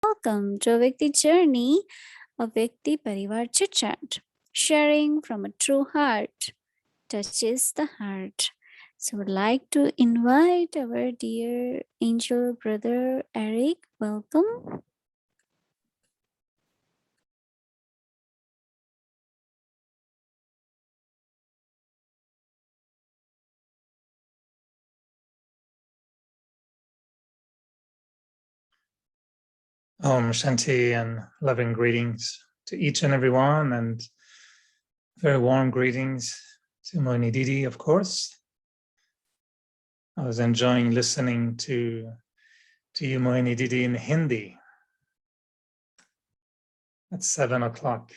Welcome to a Vyakti Journey, a Vyakti Parivar Chit Chat. Sharing from a true heart touches the heart. So, I would like to invite our dear angel brother Eric. Welcome. Om Shanti and loving greetings to each and everyone, and very warm greetings to Mohini Didi, of course. I was enjoying listening to you, Mohini Didi, in Hindi at 7 o'clock.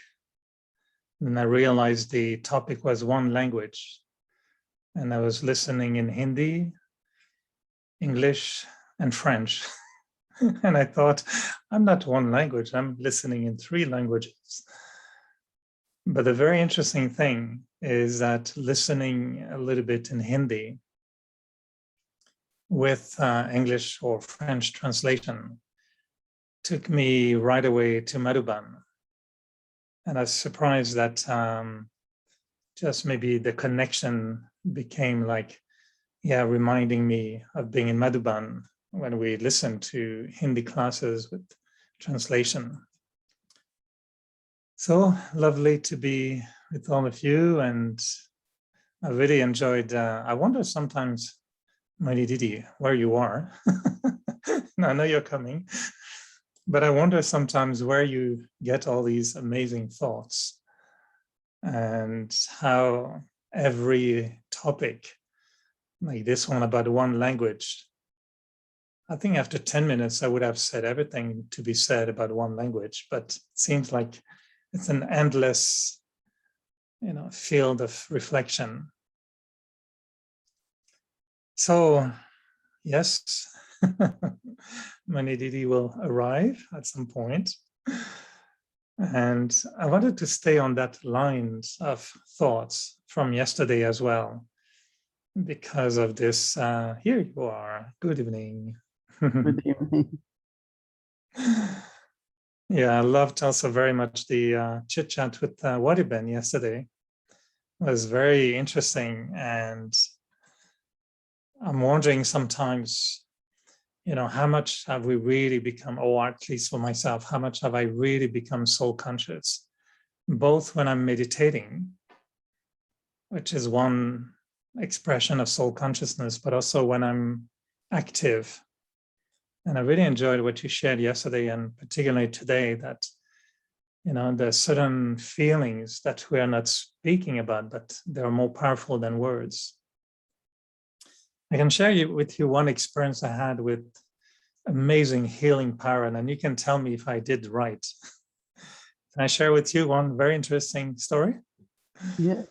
And I realized the topic was one language. And I was listening in Hindi, English, and French. And I thought, I'm not one language, I'm listening in 3 languages. But the very interesting thing is that listening a little bit in Hindi with English or French translation took me right away to Madhuban. And I was surprised that just maybe the connection became like, reminding me of being in Madhuban when we listened to Hindi classes with translation. So lovely to be with all of you, and I really enjoyed, I wonder sometimes, Mohini Didi, where you are. I know you're coming, but I wonder sometimes where you get all these amazing thoughts and how every topic, like this one about one language, I think after 10 minutes, I would have said everything to be said about one language, but it seems like it's an endless, field of reflection. So, yes, Mohini Didi will arrive at some point. And I wanted to stay on that lines of thoughts from yesterday as well, because of this. Here you are. Good evening. Good evening. Yeah, I loved also very much the chit chat with Wadiben yesterday. It was very interesting, and I'm wondering sometimes, how much have we really become, or at least for myself, how much have I really become soul conscious, both when I'm meditating, which is one expression of soul consciousness, but also when I'm active. And I really enjoyed what you shared yesterday, and particularly today, that there's certain feelings that we are not speaking about, but they're more powerful than words. I can share with you one experience I had with amazing healing power, and then you can tell me if I did right. Can I share with you one very interesting story? Yeah.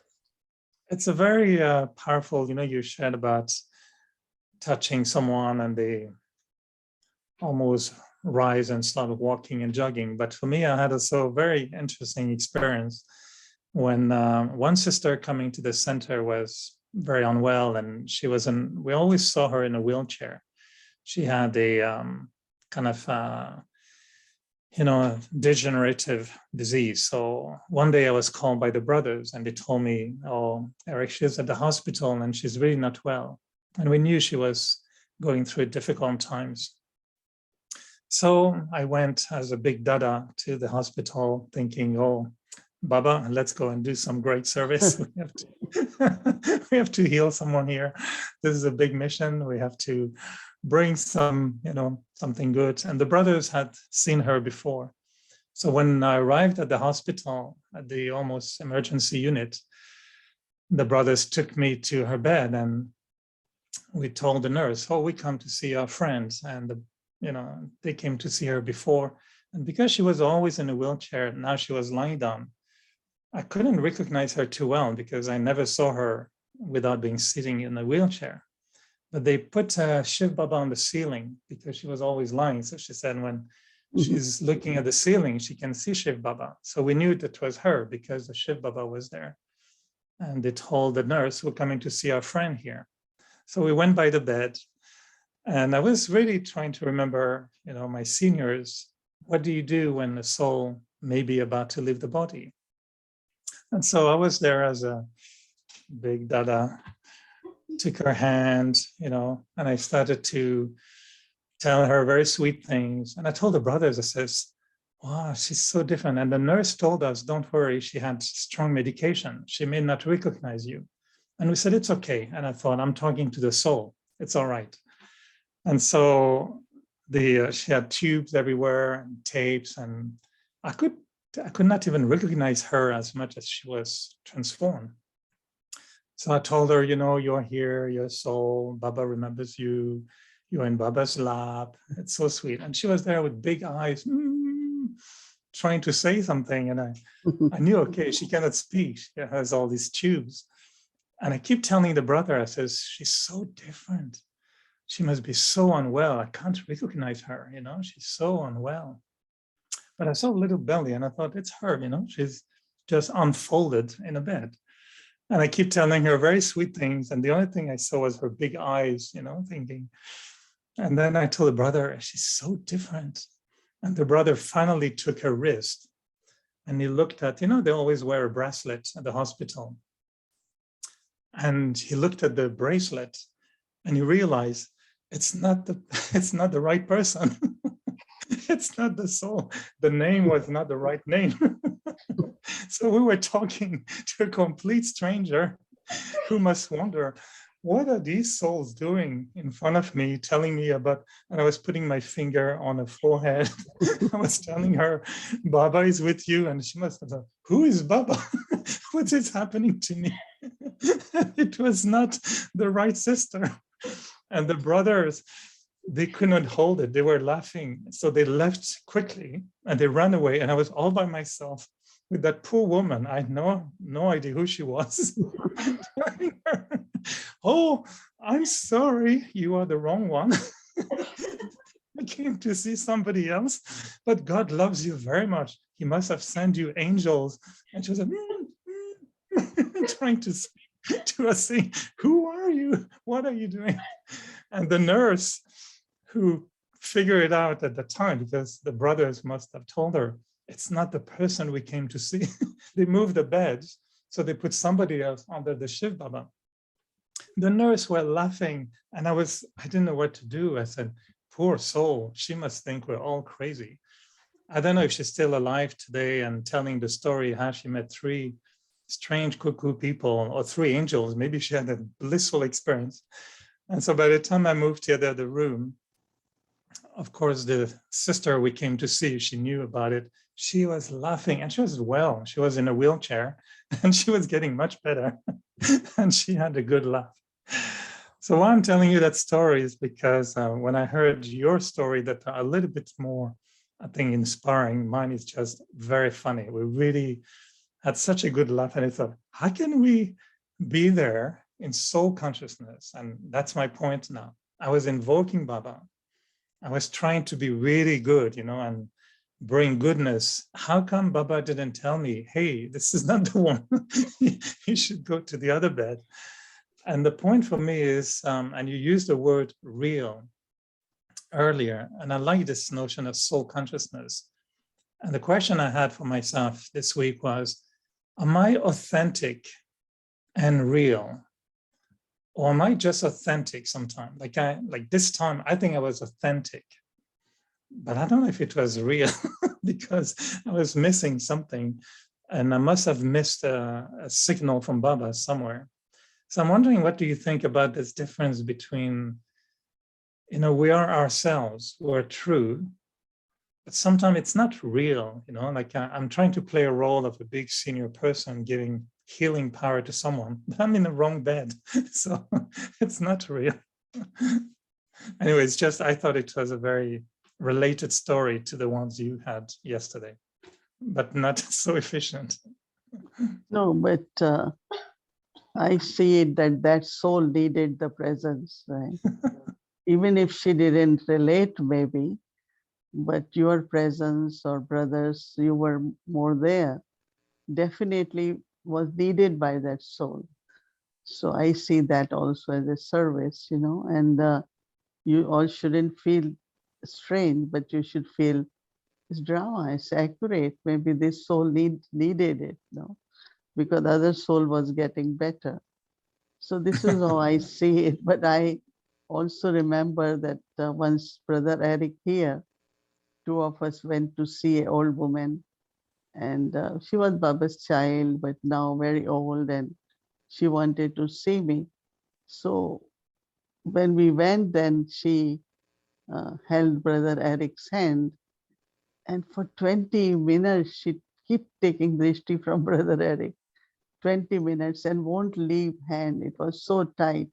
It's a very powerful, you shared about touching someone and they almost rise and start walking and jogging. But for me, I had a very interesting experience when one sister coming to the center was very unwell, and we always saw her in a wheelchair. She had a kind of, degenerative disease. So one day I was called by the brothers and they told me, oh, Eric, she's at the hospital and she's really not well. And we knew she was going through difficult times. So I went as a big dada to the hospital thinking, oh, Baba, let's go and do some great service. We have to heal someone here. This is a big mission. We have to bring something good. And the brothers had seen her before. So when I arrived at the hospital, at the almost emergency unit, the brothers took me to her bed and we told the nurse, oh, we come to see our friends. And they came to see her before. And because she was always in a wheelchair, now she was lying down. I couldn't recognize her too well because I never saw her without being sitting in a wheelchair. But they put Shiv Baba on the ceiling because she was always lying. So she said when she's looking at the ceiling, she can see Shiv Baba. So we knew that was her because the Shiv Baba was there. And they told the nurse, we're coming to see our friend here. So we went by the bed. And I was really trying to remember, my seniors what do you do when the soul may be about to leave the body? And so I was there as a big dada, took her hand, and I started to tell her very sweet things. And I told the brothers, I says, wow, she's so different. And the nurse told us, don't worry, she had strong medication. She may not recognize you. And we said, it's okay. And I thought, I'm talking to the soul. It's all right. And so she had tubes everywhere and tapes, and I could not even recognize her as much as she was transformed. So I told her, you're here, you're soul, Baba remembers you, you're in Baba's lap. It's so sweet. And she was there with big eyes, trying to say something. And I knew, okay, she cannot speak. She has all these tubes. And I keep telling the brother, I says, she's so different. She must be so unwell. I can't recognize her, she's so unwell. But I saw a little belly and I thought, it's her, she's just unfolded in a bed. And I keep telling her very sweet things. And the only thing I saw was her big eyes, thinking. And then I told the brother, she's so different. And the brother finally took her wrist and he looked at, they always wear a bracelet at the hospital. And he looked at the bracelet and he realized it's not the right person. It's not the soul. The name was not the right name. So we were talking to a complete stranger who must wonder, what are these souls doing in front of me, telling me about, and I was putting my finger on her forehead. I was telling her, Baba is with you. And she must have thought, who is Baba? What is happening to me? It was not the right sister. And the brothers, they could not hold it. They were laughing. So they left quickly and they ran away. And I was all by myself with that poor woman. I had no idea who she was. Oh, I'm sorry, you are the wrong one. I came to see somebody else, but God loves you very much. He must have sent you angels. And she was like, trying to speak to us, saying, who are you? What are you doing? And the nurse, who figured it out at the time, because the brothers must have told her, it's not the person we came to see. They moved the beds, so they put somebody else under the Shiv Baba. The nurse were laughing, and I didn't know what to do. I said, poor soul, she must think we're all crazy. I don't know if she's still alive today and telling the story how she met 3 strange cuckoo people or 3 angels. Maybe she had a blissful experience. And so by the time I moved to the other room, of course, the sister we came to see, she knew about it. She was laughing and she was well. She was in a wheelchair and she was getting much better. And she had a good laugh. So why I'm telling you that story is because when I heard your story that are a little bit more, I think, inspiring, mine is just very funny. We really had such a good laugh. And I thought, how can we be there in soul consciousness? And that's my point now. I was invoking Baba. I was trying to be really good, and bring goodness. How come Baba didn't tell me, hey, this is not the one. You should go to the other bed. And the point for me is, and you used the word real earlier, and I like this notion of soul consciousness. And the question I had for myself this week was, am I authentic and real? Or am I just authentic sometimes? Like this time, I think I was authentic, but I don't know if it was real because I was missing something and I must have missed a signal from Baba somewhere. So I'm wondering, what do you think about this difference between, we are ourselves, we're true, but sometimes it's not real, like I'm trying to play a role of a big senior person giving healing power to someone, but I'm in the wrong bed, so it's not real. Anyway, it's just, I thought it was a very related story to the ones you had yesterday, but not so efficient. No, but I see it that soul needed the presence, right? Even if she didn't relate, maybe, but your presence or brothers, you were more there, definitely was needed by that soul. So I see that also as a service, and you all shouldn't feel strange, but you should feel it's drama, it's accurate. Maybe this soul needed it, no? Because the other soul was getting better. So this is how I see it. But I also remember that once Brother Eric here, two of us went to see an old woman, and she was Baba's child, but now very old, and she wanted to see me. So when we went, then she held Brother Eric's hand, and for 20 minutes she kept taking drishti from Brother Eric. 20 minutes and won't leave hand. It was so tight.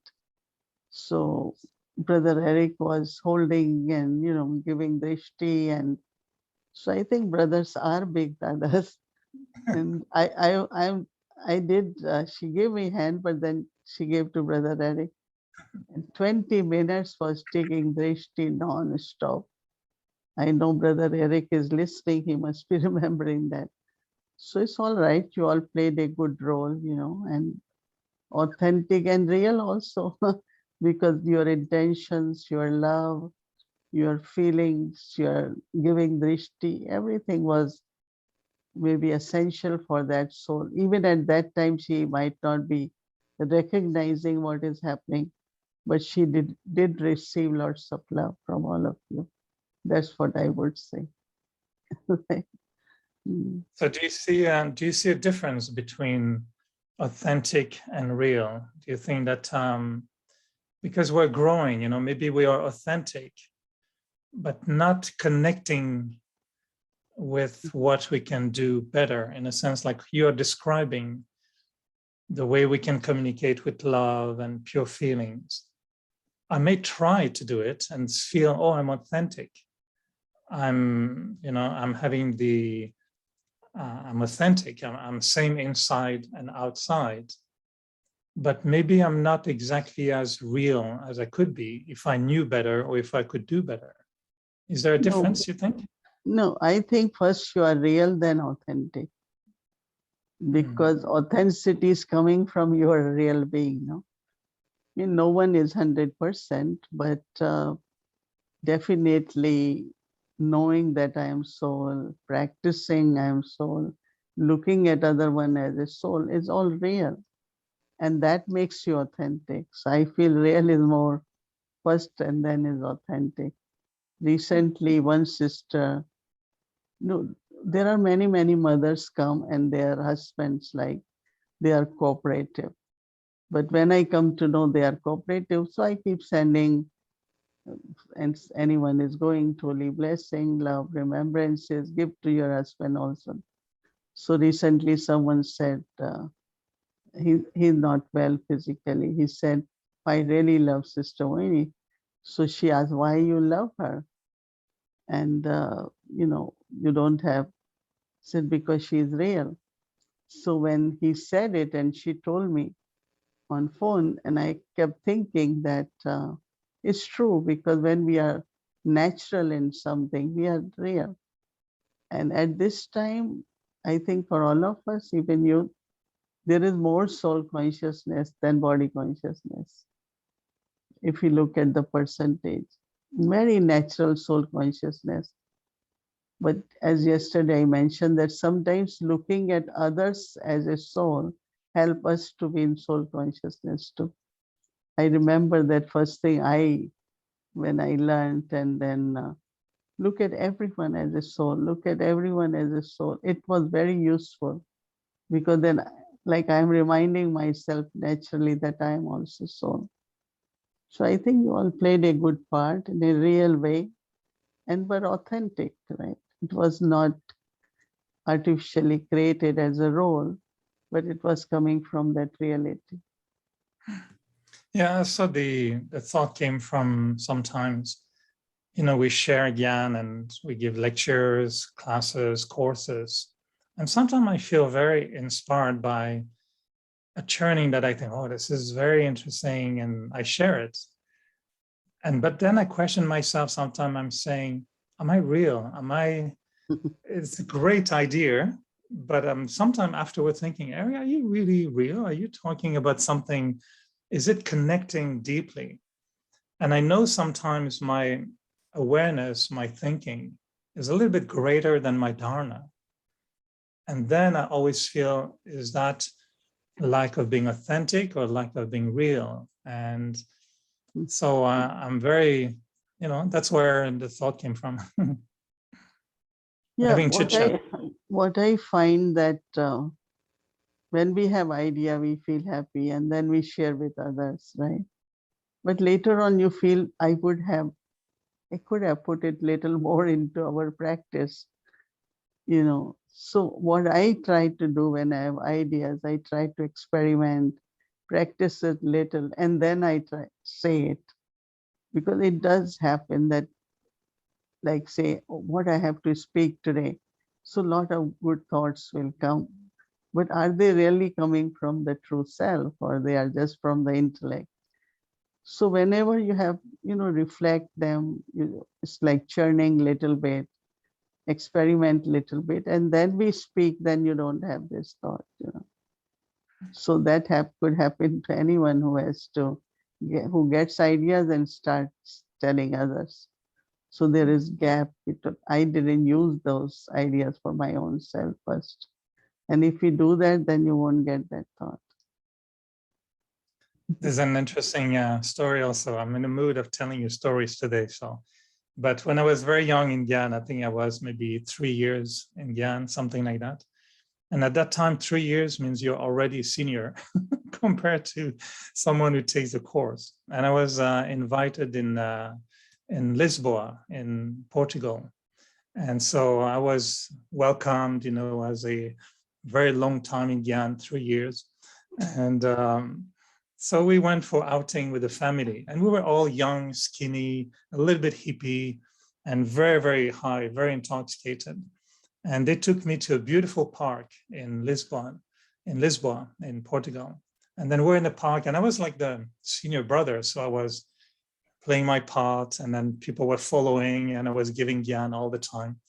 So Brother Eric was holding and giving drishti, and so I think brothers are big dadas. And I did. She gave me hand, but then she gave to Brother Eric. And 20 minutes was taking drishti non-stop. I know Brother Eric is listening. He must be remembering that. So it's all right. You all played a good role, and authentic and real also, because your intentions, your love, your feelings, your giving drishti, everything was maybe essential for that soul. Even at that time, she might not be recognizing what is happening, but she did receive lots of love from all of you. That's what I would say. So do you see a difference between authentic and real? Do you think that because we're growing, maybe we are authentic, but not connecting with what we can do better, in a sense, like you are describing the way we can communicate with love and pure feelings. I may try to do it and feel, oh, I'm authentic. I'm having I'm authentic. I'm same inside and outside. But maybe I'm not exactly as real as I could be if I knew better or if I could do better. Is there a difference, you think? No, I think first you are real, then authentic. Because authenticity is coming from your real being. No, I mean, no one is 100%, but definitely knowing that I am soul, practicing I am soul, looking at other one as a soul is all real. And that makes you authentic. So I feel real is more first and then is authentic. Recently, one sister, no, there are many, many mothers come and their husbands, like, they are cooperative. But when I come to know they are cooperative, so I keep sending, and anyone is going to leave blessing, love, remembrances, give to your husband also. So recently someone said he's not well physically. He said, I really love Sister Mohini. So she asked, why you love her? And you don't have, said, because she is real. So when he said it and she told me on phone, and I kept thinking that it's true, because when we are natural in something, we are real. And at this time, I think for all of us, even you, there is more soul consciousness than body consciousness. If you look at the percentage, very natural soul consciousness. But as yesterday I mentioned, that sometimes looking at others as a soul help us to be in soul consciousness too. I remember that first thing when I learned, and then look at everyone as a soul, look at everyone as a soul. It was very useful, because then, like, I'm reminding myself naturally that I am also soul. So I think you all played a good part in a real way and were authentic, right? It was not artificially created as a role, but it was coming from that reality. Yeah, so the thought came from sometimes, we share gyan and we give lectures, classes, courses. And sometimes I feel very inspired by a churning that I think, oh, this is very interesting, and I share it. But then I question myself sometimes. I'm saying, am I real? It's a great idea, but sometimes afterward thinking, are you really real? Are you talking about something? Is it connecting deeply? And I know sometimes my awareness, my thinking is a little bit greater than my dharna. And then I always feel, is that lack of being authentic or lack of being real? And so I'm very, that's where the thought came from. Yeah, Having chit chat. what I find that when we have idea, we feel happy and then we share with others, right? But later on you feel I could have put it little more into our practice, So what I try to do when I have ideas, I try to experiment, practice it little, and then I say it. Because it does happen that, like say, what I have to speak today. So a lot of good thoughts will come. But are they really coming from the true self, or they are just from the intellect? So whenever you have, reflect them, it's like churning little bit, experiment little bit, and then we speak, then you don't have this thought. So that could happen to anyone who has to, who gets ideas and starts telling others. So there is gap. I didn't use those ideas for my own self first. And if you do that, then you won't get that thought. There's an interesting story also. I'm in the mood of telling you stories today. But when I was very young in Gyan, I think I was maybe 3 years in Gyan, something like that. And at that time, 3 years means you're already senior compared to someone who takes the course. And I was invited in Lisboa, in Portugal. And so I was welcomed, as a very long time in Gyan, 3 years. And so we went for outing with the family, and we were all young, skinny, a little bit hippie, and very, very high, very intoxicated. And they took me to a beautiful park in Lisboa, in Portugal. And then we're in the park, and I was like the senior brother, so I was playing my part, and then people were following, and I was giving gyan all the time.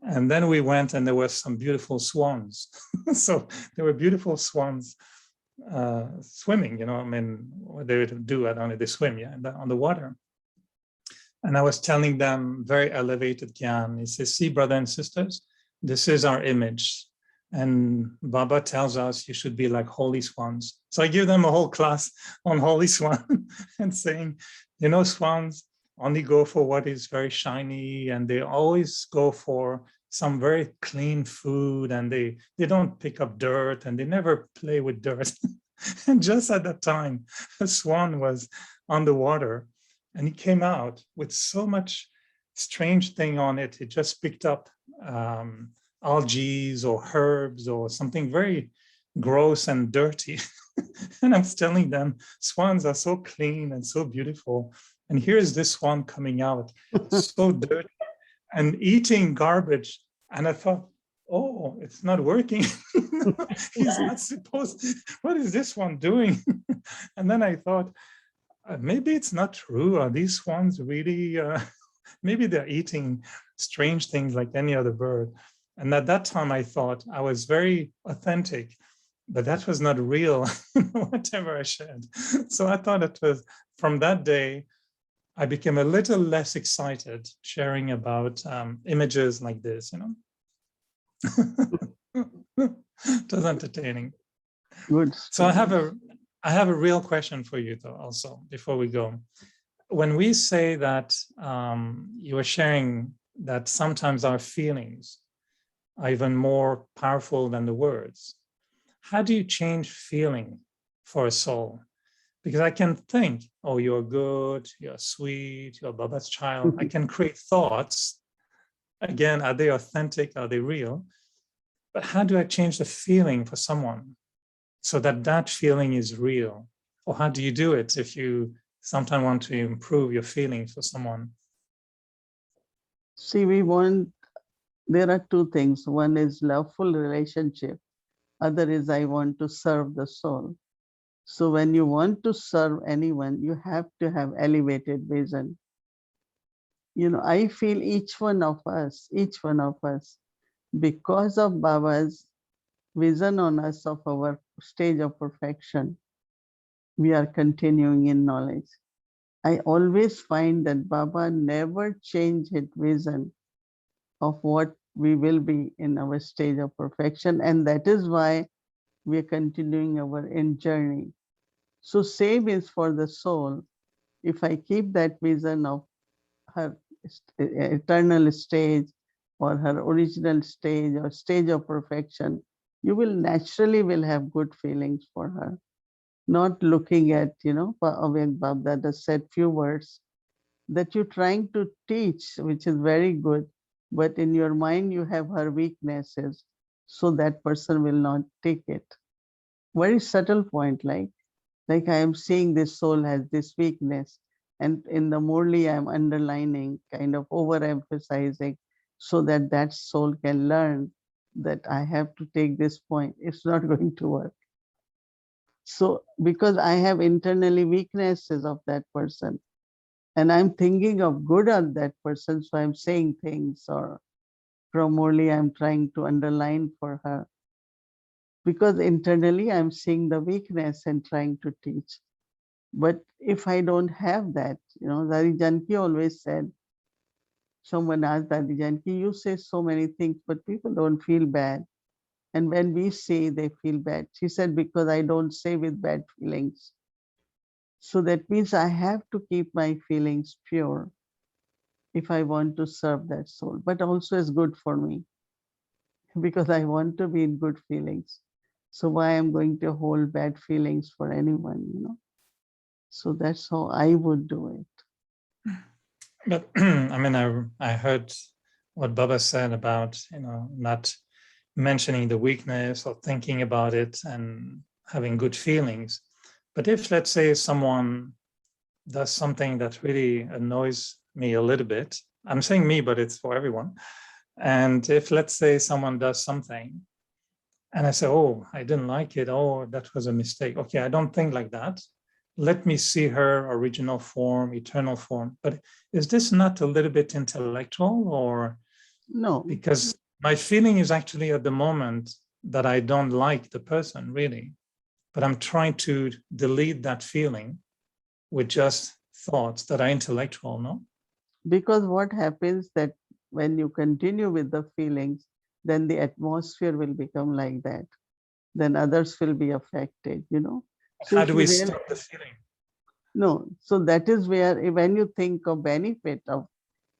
And then we went, and there were some beautiful swans. So there were beautiful swans swimming, what they do, I don't know, they swim, on the water. And I was telling them very elevated gyan. He says, see, brother and sisters, this is our image. And Baba tells us you should be like holy swans. So I give them a whole class on holy swan and saying, swans only go for what is very shiny, and they always go for some very clean food, and they don't pick up dirt, and they never play with dirt. And just at that time, a swan was on the water, and he came out with so much strange thing on it. It just picked up algae or herbs or something very gross and dirty. And I was telling them, swans are so clean and so beautiful. And here's this swan coming out, so dirty and eating garbage. And I thought, oh, it's not working. He's not supposed, what is this one doing? And then I thought, maybe it's not true. Are these swans really, maybe they're eating strange things like any other bird. And at that time I thought I was very authentic, but that was not real, whatever I shared. So I thought it was, from that day, I became a little less excited sharing about images like this, It was entertaining. Good. So I have a real question for you, though, also, before we go. When we say that you were sharing that sometimes our feelings are even more powerful than the words, how do you change feeling for a soul? Because I can think, oh, you're good, you're sweet, you're Baba's child. I can create thoughts. Again, are they authentic? Are they real? But how do I change the feeling for someone so that that feeling is real? Or how do you do it if you sometimes want to improve your feelings for someone? See, there are two things. One is loveful relationship. Other is I want to serve the soul. So when you want to serve anyone, you have to have elevated vision. I feel each one of us, because of Baba's vision on us of our stage of perfection, we are continuing in knowledge. I always find that Baba never changed his vision of what we will be in our stage of perfection. And that is why we are continuing our journey. So same is for the soul. If I keep that vision of her eternal stage or her original stage or stage of perfection, you will naturally will have good feelings for her. Not looking at, Avek Babdada said few words that you're trying to teach, which is very good, but in your mind you have her weaknesses, so that person will not take it. Very subtle point, like I am seeing this soul has this weakness, and in the Murli I am underlining, kind of overemphasizing, so that that soul can learn that I have to take this point. It's not going to work. So because I have internally weaknesses of that person, and I'm thinking of good on that person, so I'm saying things, or from Murli I'm trying to underline for her, because internally I'm seeing the weakness and trying to teach. But if I don't have that, Dadi Janki always said, someone asked Dadi Janki, you say so many things, but people don't feel bad. And when we say, they feel bad. She said, because I don't say with bad feelings. So that means I have to keep my feelings pure if I want to serve that soul. But also is good for me because I want to be in good feelings. So why I'm going to hold bad feelings for anyone? So that's how I would do it. But I mean, I heard what Baba said about, not mentioning the weakness or thinking about it and having good feelings. But if, let's say, someone does something that really annoys me a little bit, I'm saying me, but it's for everyone. And if, let's say, someone does something and I say, oh, I didn't like it. Oh, that was a mistake. Okay, I don't think like that. Let me see her original form, eternal form. But is this not a little bit intellectual, or No, because my feeling is actually at the moment that I don't like the person really, but I'm trying to delete that feeling with just thoughts that are intellectual, no? because what happens that when you continue with the feelings, then the atmosphere will become like that. Then others will be affected. So How if do you we really, stop the feeling? no, so that is where when you think of benefit of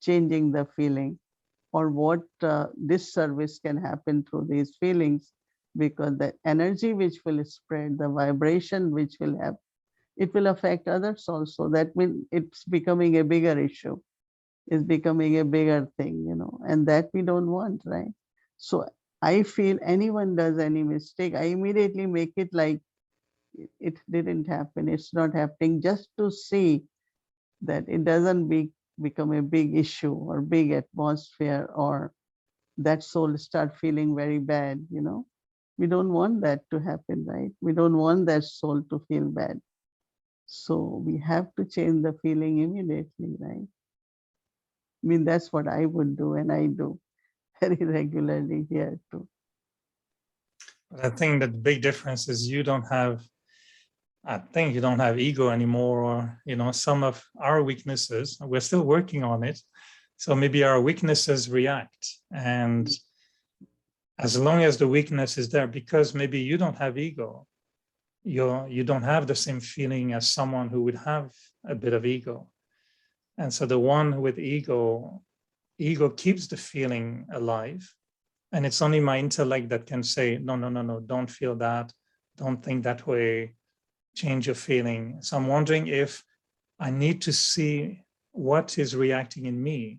changing the feeling, or what this service can happen through these feelings, because the energy which will spread, the vibration which will have, it will affect others also. That means it's becoming a bigger issue, is becoming a bigger thing, and that we don't want, right? So I feel anyone does any mistake, I immediately make it like it didn't happen, it's not happening, just to see that it doesn't become a big issue or big atmosphere, or that soul start feeling very bad. We don't want that to happen, right? We don't want that soul to feel bad. So we have to change the feeling immediately, right? I mean, that's what I would do, and I do very regularly here too. But I think that the big difference is I think you don't have ego anymore, or, some of our weaknesses, we're still working on it. So maybe our weaknesses react. And as long as the weakness is there, because maybe you don't have ego, you don't have the same feeling as someone who would have a bit of ego. And so the one with ego keeps the feeling alive. And it's only my intellect that can say, no, no, no, no, don't feel that. Don't think that way. Change your feeling. So I'm wondering if I need to see what is reacting in me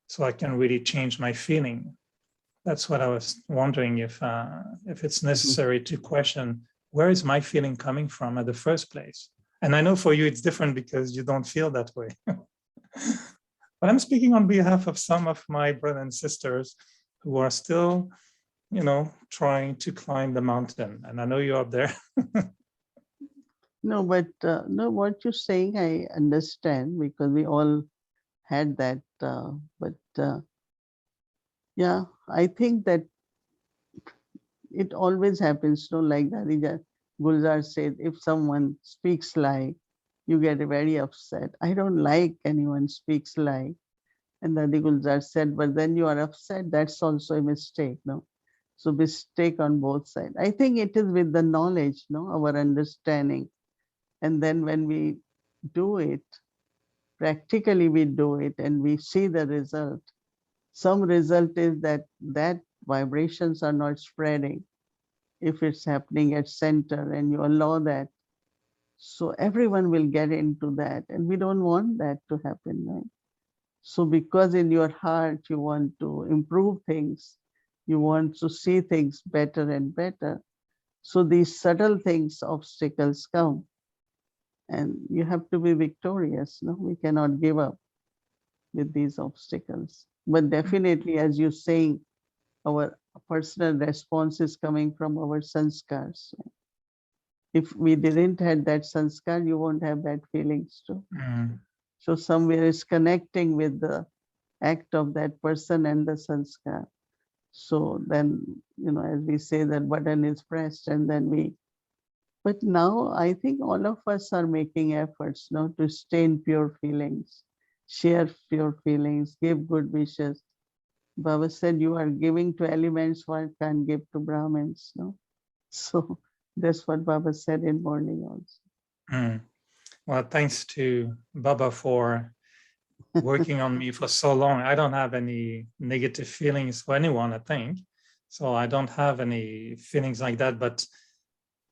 so I can really change my feeling. That's what I was wondering, if it's necessary to question, where is my feeling coming from at the first place? And I know for you it's different because you don't feel that way. But I'm speaking on behalf of some of my brothers and sisters who are still, trying to climb the mountain. And I know you're up there. No, but no, what you're saying, I understand, because we all had that. But yeah, I think that it always happens. Like Dadi Gulzar said, if someone speaks lie, you get very upset. I don't like anyone speaks lie. And the Gulzar said, but then you are upset. That's also a mistake, no? So mistake on both sides. I think it is with the knowledge, no, our understanding. And then when we do it, practically we do it and we see the result. Some result is that vibrations are not spreading if it's happening at center and you allow that. So everyone will get into that, and we don't want that to happen, right? So because in your heart you want to improve things, you want to see things better and better. So these subtle things, obstacles come, and you have to be victorious. No, we cannot give up with these obstacles. But definitely, as you're saying, our personal response is coming from our sanskars. If we didn't have that sanskar, you won't have that feelings too. Mm. So somewhere is connecting with the act of that person and the sanskar. So then, as we say, that button is pressed and then but now I think all of us are making efforts now to stay in pure feelings, share pure feelings, give good wishes. Baba said, you are giving to elements what can't give to Brahmins, no? So that's what Baba said in morning also. Mm. Well, thanks to Baba for working on me for so long. I don't have any negative feelings for anyone, I think. So I don't have any feelings like that. But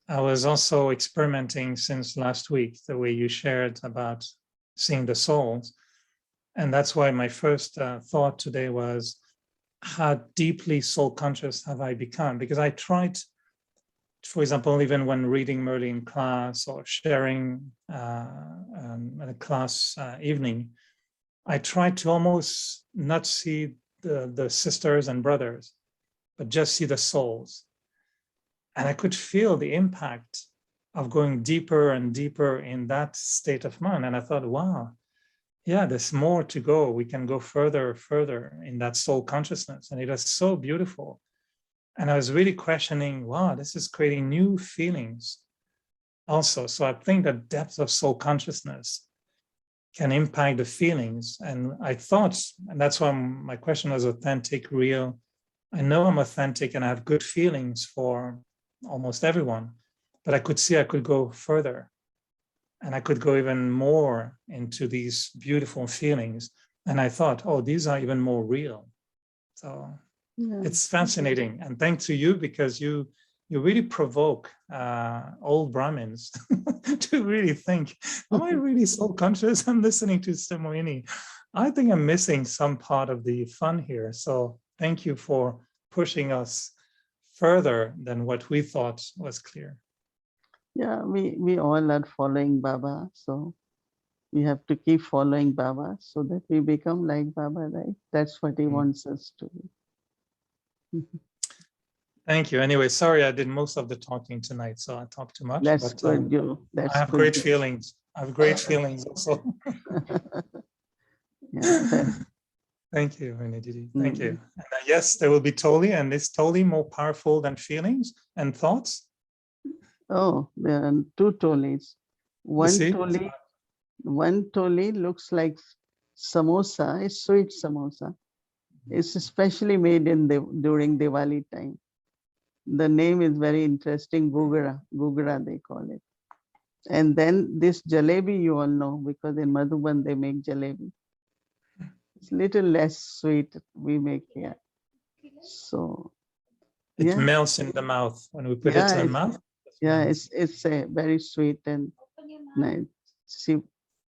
I was also experimenting since last week, the way you shared about seeing the souls. And that's why my first thought today was, how deeply soul conscious have I become? Because I tried, for example, even when reading Merlin in class or sharing a class evening, I tried to almost not see the sisters and brothers, but just see the souls. And I could feel the impact of going deeper and deeper in that state of mind. And I thought, wow, yeah, there's more to go. We can go further in that soul consciousness. And it was so beautiful. And I was really questioning, wow, this is creating new feelings also. So I think the depth of soul consciousness can impact the feelings. And I thought, and that's why my question was authentic, real. I know I'm authentic and I have good feelings for almost everyone, but I could see I could go further and I could go even more into these beautiful feelings. And I thought, oh, these are even more real. So it's fascinating. And thanks to you, because you really provoke old Brahmins to really think, am I really soul conscious? I'm listening to Mohini. I think I'm missing some part of the fun here. So thank you for pushing us further than what we thought was clear. Yeah, we all are following Baba. So we have to keep following Baba so that we become like Baba, right? That's what he wants us to be. Thank you. Anyway, sorry I did most of the talking tonight, so I talked too much. That's but, good, That's I have good. great feelings. I have great feelings also. Yeah, Thank you, Mohini Didi. Thank you. And, yes, there will be Toli, and is Toli more powerful than feelings and thoughts? Oh, there are two tolis. One toli looks like samosa, a sweet samosa. It's especially made during Diwali time. The name is very interesting, Gugara they call it. And then this jalebi you all know, because in Madhuban they make jalebi. It's little less sweet we make here. So it melts in the mouth when we put it in the mouth. Yeah, it's a very sweet and nice. See,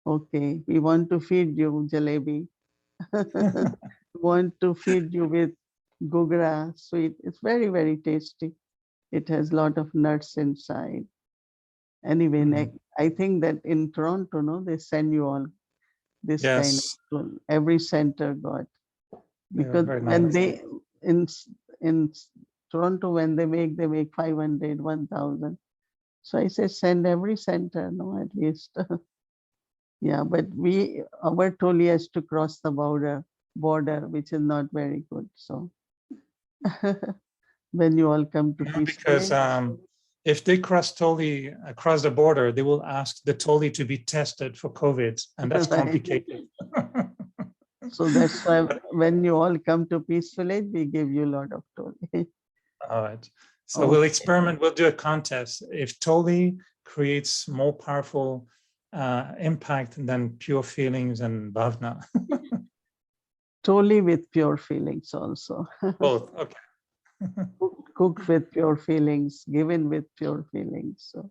okay, we want to feed you jalebi. Want to feed you with gugara sweet. It's very, very tasty. It has a lot of nuts inside. Anyway, I think that in Toronto, no, they send you all this kind of, every center got. Because when they, in Toronto, when they make 500, 1,000. So I say send every center, no, at least. Yeah, but our toli has to cross the border, which is not very good. So when you all come to peace, because if they cross the border, they will ask the toli to be tested for COVID, and that's complicated. So that's why when you all come to Peace Village, we give you a lot of Toli. All right. So we'll Okay. experiment. We'll do a contest. If Toli creates more powerful impact than pure feelings and bhavna. Toli with pure feelings also. Both. Okay. Cooked with pure feelings, given with pure feelings. So,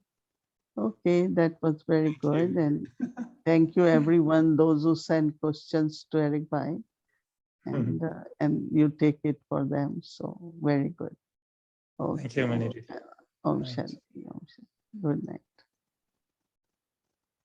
okay, that was very good. And thank you, everyone, those who sent questions to Eric Bhai. And you take it for them. So, very good. Okay. Thank you, Mohini Didi. Om Thanks. Shanti. Om Shanti. Good night.